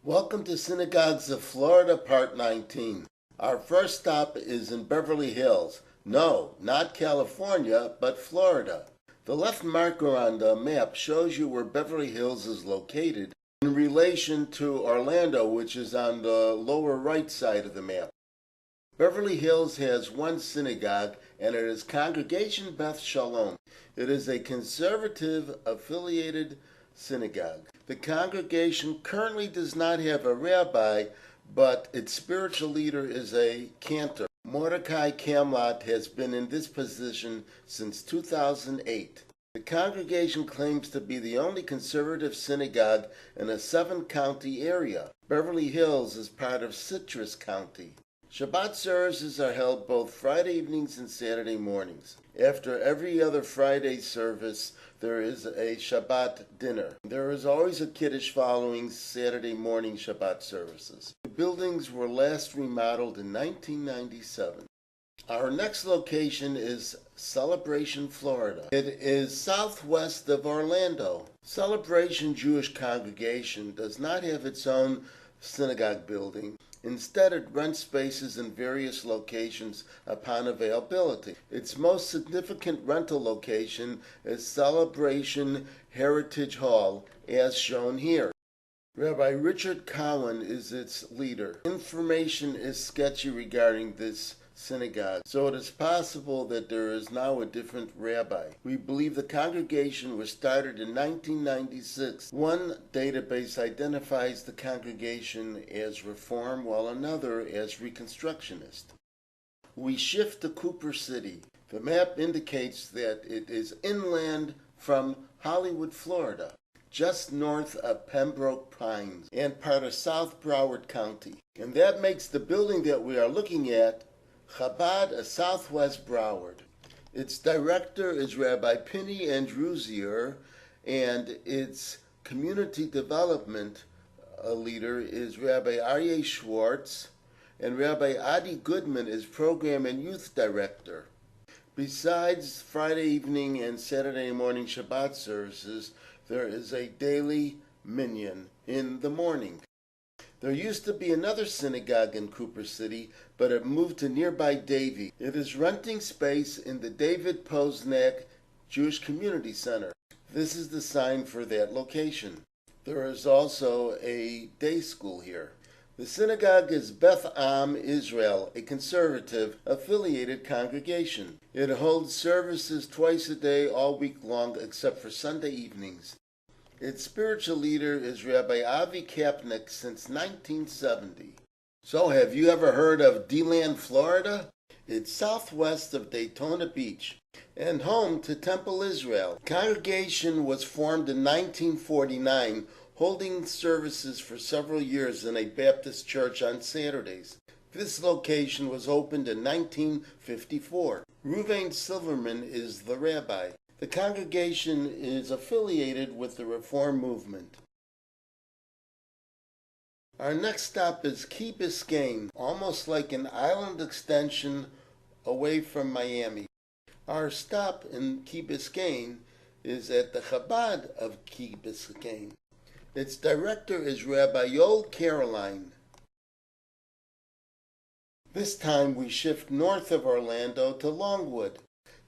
Welcome to Synagogues of Florida, Part 19. Our first stop is in Beverly Hills. No, not California, but Florida. The left marker on the map shows you where Beverly Hills is located in relation to Orlando, which is on the lower right side of the map. Beverly Hills has one synagogue, and it is Congregation Beth Shalom. It is a conservative affiliated synagogue. The congregation currently does not have a rabbi, but its spiritual leader is a cantor. Mordecai Kamlot has been in this position since 2008. The congregation claims to be the only conservative synagogue in a 7-county area. Beverly Hills is part of Citrus County. Shabbat services are held both Friday evenings and Saturday mornings. After every other Friday service, there is a Shabbat dinner. There is always a Kiddush following Saturday morning Shabbat services. The buildings were last remodeled in 1997. Our next location is Celebration, Florida. It is southwest of Orlando. Celebration Jewish Congregation does not have its own synagogue building. Instead, it rents spaces in various locations upon availability. Its most significant rental location is Celebration Heritage Hall, as shown here. Rabbi Richard Cowan is its leader. Information is sketchy regarding this synagogue, so it is possible that there is now a different rabbi. We believe the congregation was started in 1996. One database identifies the congregation as Reform, while another as Reconstructionist. We shift to Cooper City. The map indicates that it is inland from Hollywood, Florida, just north of Pembroke Pines and part of South Broward County. And that makes the building that we are looking at Chabad of Southwest Broward. Its director is Rabbi Penny Andrewsier, and its community development leader is Rabbi Aryeh Schwartz, and Rabbi Adi Goodman is program and youth director. Besides Friday evening and Saturday morning Shabbat services, there is a daily minyan in the morning. There used to be another synagogue in Cooper City, but it moved to nearby Davie. It is renting space in the David Posnack Jewish Community Center. This is the sign for that location. There is also a day school here. The synagogue is Beth Am Israel, a conservative affiliated congregation. It holds services twice a day all week long except for Sunday evenings. Its spiritual leader is Rabbi Avi Kapnick since 1970. So have you ever heard of DeLand, Florida? It's southwest of Daytona Beach and home to Temple Israel. The congregation was formed in 1949, holding services for several years in a Baptist church on Saturdays. This location was opened in 1954. Reuven Silverman is the rabbi. The congregation is affiliated with the Reform movement. Our next stop is Key Biscayne, almost like an island extension away from Miami. Our stop in Key Biscayne is at the Chabad of Key Biscayne. Its director is Rabbi Yoel Caroline. This time we shift north of Orlando to Longwood,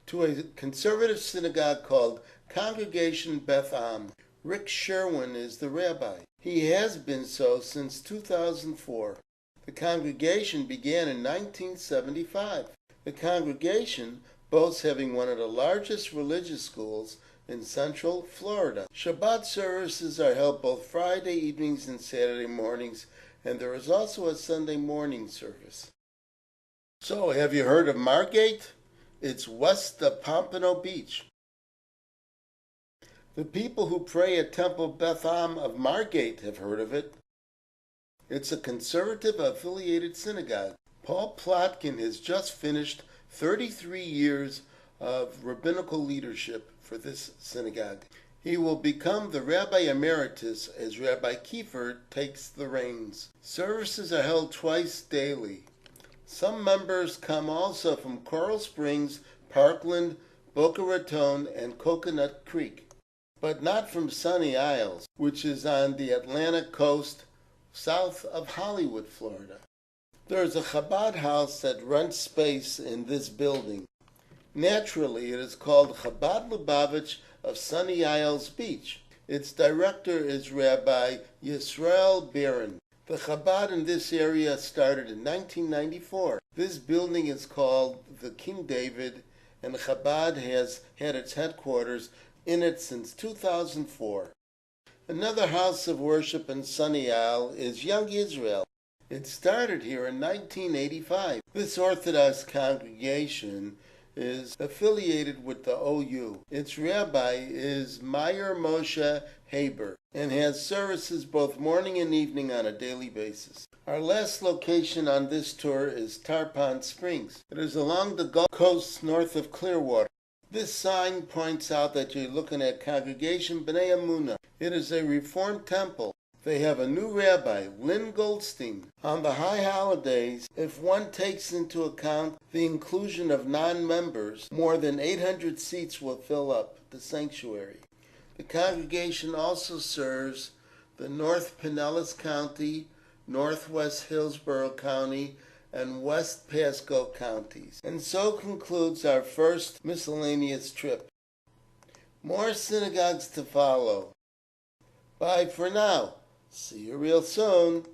to a conservative synagogue called Congregation Beth Am. Rick Sherwin is the rabbi. He has been so since 2004. The congregation began in 1975. The congregation boasts having one of the largest religious schools in Central Florida. Shabbat services are held both Friday evenings and Saturday mornings, and there is also a Sunday morning service. So, have you heard of Margate? It's west of Pompano Beach. The people who pray at Temple Beth Am of Margate have heard of it. It's a conservative affiliated synagogue. Paul Plotkin has just finished 33 years of rabbinical leadership for this synagogue. He will become the Rabbi Emeritus as Rabbi Kiefer takes the reins. Services are held twice daily. Some members come also from Coral Springs, Parkland, Boca Raton, and Coconut Creek, but not from Sunny Isles, which is on the Atlantic coast south of Hollywood, Florida. There is a Chabad house that rents space in this building. Naturally, it is called Chabad Lubavitch of Sunny Isles Beach. Its director is Rabbi Yisrael Birin. The Chabad in this area started in 1994. This building is called the King David, and Chabad has had its headquarters in it since 2004. Another house of worship in Sunny Isle is Young Israel. It started here in 1985. This Orthodox congregation is affiliated with the OU. Its rabbi is Meyer Moshe Haber and has services both morning and evening on a daily basis. Our last location on this tour is Tarpon Springs. It is along the Gulf Coast north of Clearwater. This sign points out that you're looking at Congregation B'nai Amunah. It is a Reformed temple. They have a new rabbi, Lynn Goldstein. On the high holidays, if one takes into account the inclusion of non-members, more than 800 seats will fill up the sanctuary. The congregation also serves the North Pinellas County, Northwest Hillsborough County, and West Pasco counties. And so concludes our first miscellaneous trip. More synagogues to follow. Bye for now. See you real soon.